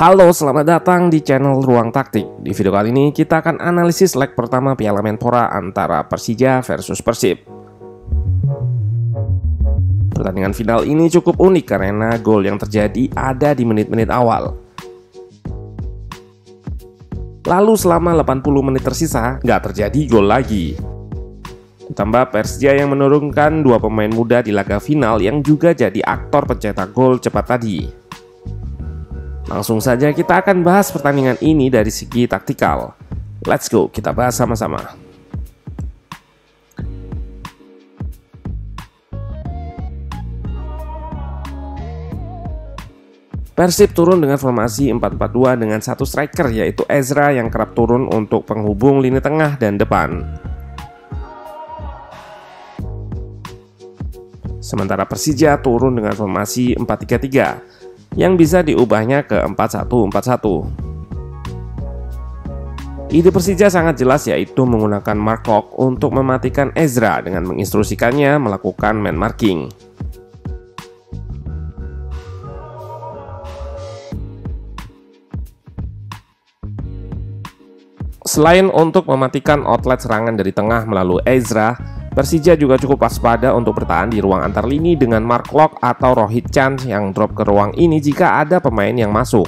Halo, selamat datang di channel Ruang Taktik. Di video kali ini kita akan analisis leg pertama Piala Menpora antara Persija versus Persib. Pertandingan final ini cukup unik karena gol yang terjadi ada di menit-menit awal. Lalu selama 80 menit tersisa, nggak terjadi gol lagi. Ditambah Persija yang menurunkan dua pemain muda di laga final yang juga jadi aktor pencetak gol cepat tadi. Langsung saja kita akan bahas pertandingan ini dari segi taktikal. Let's go, kita bahas sama-sama. Persib turun dengan formasi 4-4-2 dengan satu striker yaitu Ezra yang kerap turun untuk penghubung lini tengah dan depan. Sementara Persija turun dengan formasi 4-3-3 yang bisa diubahnya ke 4-1-4-1. Ide Persija sangat jelas yaitu menggunakan Mark Klok untuk mematikan Ezra dengan menginstruksikannya melakukan man marking. Selain untuk mematikan outlet serangan dari tengah melalui Ezra, Persija juga cukup waspada untuk bertahan di ruang antar lini dengan Mark Klok atau Rohit Chand yang drop ke ruang ini jika ada pemain yang masuk.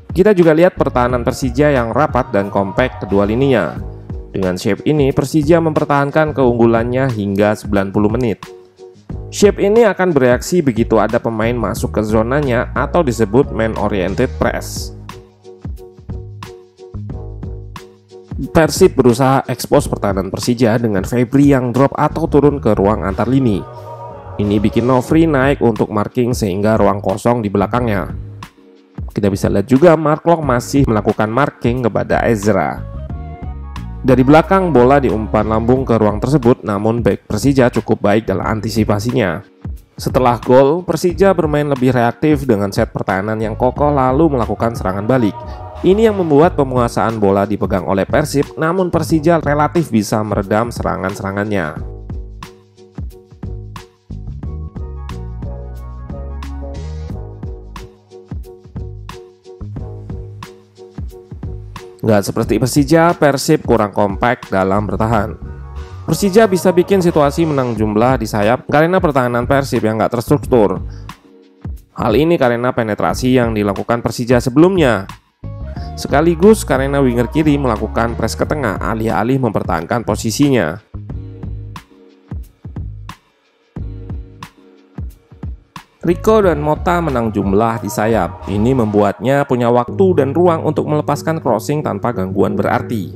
Kita juga lihat pertahanan Persija yang rapat dan kompak kedua lininya. Dengan shape ini, Persija mempertahankan keunggulannya hingga 90 menit. Shape ini akan bereaksi begitu ada pemain masuk ke zonanya atau disebut man-oriented press. Persib berusaha ekspos pertahanan Persija dengan Febri yang drop atau turun ke ruang antar lini. Ini bikin Nofri naik untuk marking sehingga ruang kosong di belakangnya. Kita bisa lihat juga Mark Klok masih melakukan marking kepada Ezra. Dari belakang bola diumpan lambung ke ruang tersebut, namun bek Persija cukup baik dalam antisipasinya. Setelah gol, Persija bermain lebih reaktif dengan set pertahanan yang kokoh lalu melakukan serangan balik. Ini yang membuat penguasaan bola dipegang oleh Persib, namun Persija relatif bisa meredam serangan-serangannya. Nggak seperti Persija, Persib kurang kompak dalam bertahan. Persija bisa bikin situasi menang jumlah di sayap karena pertahanan Persib yang nggak terstruktur. Hal ini karena penetrasi yang dilakukan Persija sebelumnya. Sekaligus karena winger kiri melakukan press ke tengah alih-alih mempertahankan posisinya. Rico dan Mota menang jumlah di sayap. Ini membuatnya punya waktu dan ruang untuk melepaskan crossing tanpa gangguan berarti.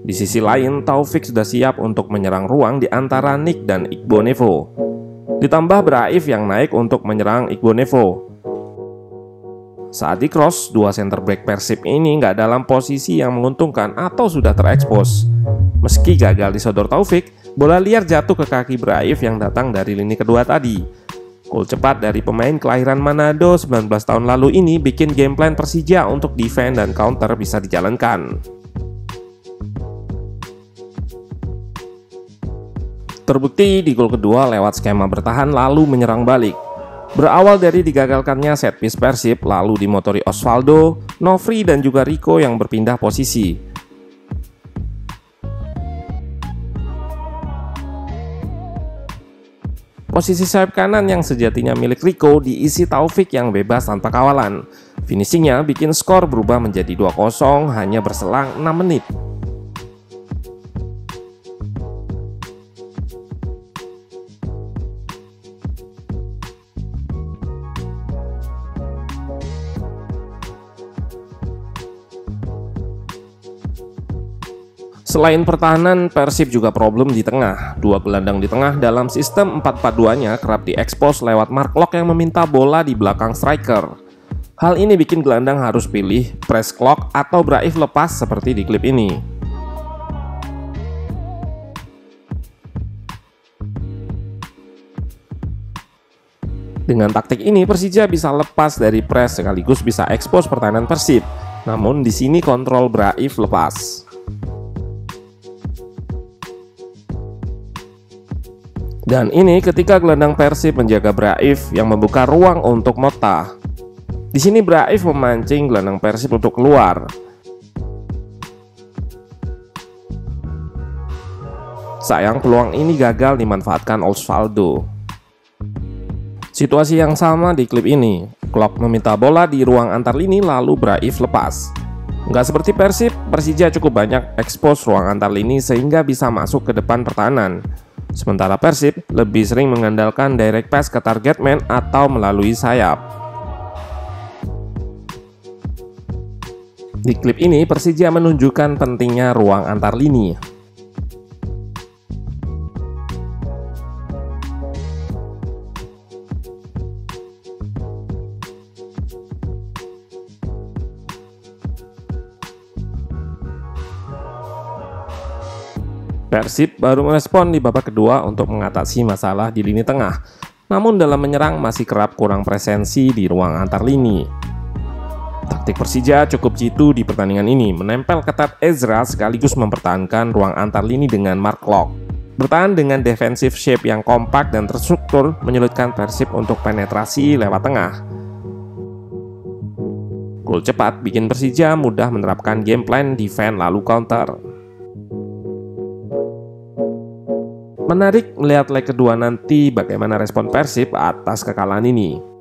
Di sisi lain, Taufik sudah siap untuk menyerang ruang di antara Nick dan Iqbal Nevo. Ditambah Braif yang naik untuk menyerang Iqbal Nevo. Saat di cross, dua center back Persib ini nggak dalam posisi yang menguntungkan atau sudah terekspos. Meski gagal disodor Taufik, bola liar jatuh ke kaki Braif yang datang dari lini kedua tadi. Gol cepat dari pemain kelahiran Manado 19 tahun lalu ini bikin game plan Persija untuk defense dan counter bisa dijalankan. Terbukti di gol kedua lewat skema bertahan lalu menyerang balik. Berawal dari digagalkannya set piece Persib, lalu dimotori Osvaldo, Nofri dan juga Rico yang berpindah posisi. Posisi sayap kanan yang sejatinya milik Rico diisi Taufik yang bebas tanpa kawalan. Finishingnya bikin skor berubah menjadi 2-0 hanya berselang 6 menit. Selain pertahanan, Persib juga problem di tengah. Dua gelandang di tengah dalam sistem 4-4-2-nya kerap diekspos lewat Mark Klok yang meminta bola di belakang striker. Hal ini bikin gelandang harus pilih press Klok atau Braif lepas seperti di klip ini. Dengan taktik ini, Persija bisa lepas dari press sekaligus bisa ekspos pertahanan Persib. Namun di sini kontrol Braif lepas. Dan ini ketika gelandang Persib menjaga Braif yang membuka ruang untuk Motta. Di sini Braif memancing gelandang Persib untuk keluar. Sayang peluang ini gagal dimanfaatkan Osvaldo. Situasi yang sama di klip ini. Klopp meminta bola di ruang antar lini lalu Braif lepas. Nggak seperti Persib, Persija cukup banyak ekspos ruang antar lini sehingga bisa masuk ke depan pertahanan. Sementara Persib lebih sering mengandalkan direct pass ke target man atau melalui sayap. Di klip ini Persija menunjukkan pentingnya ruang antar lini. Persib baru merespon di babak kedua untuk mengatasi masalah di lini tengah. Namun dalam menyerang masih kerap kurang presensi di ruang antar lini. Taktik Persija cukup jitu di pertandingan ini, menempel ketat Ezra sekaligus mempertahankan ruang antar lini dengan Mark Locke. Bertahan dengan defensive shape yang kompak dan terstruktur menyulitkan Persib untuk penetrasi lewat tengah. Gol cepat bikin Persija mudah menerapkan game plan defense lalu counter. Menarik melihat leg kedua nanti bagaimana respon Persib atas kekalahan ini.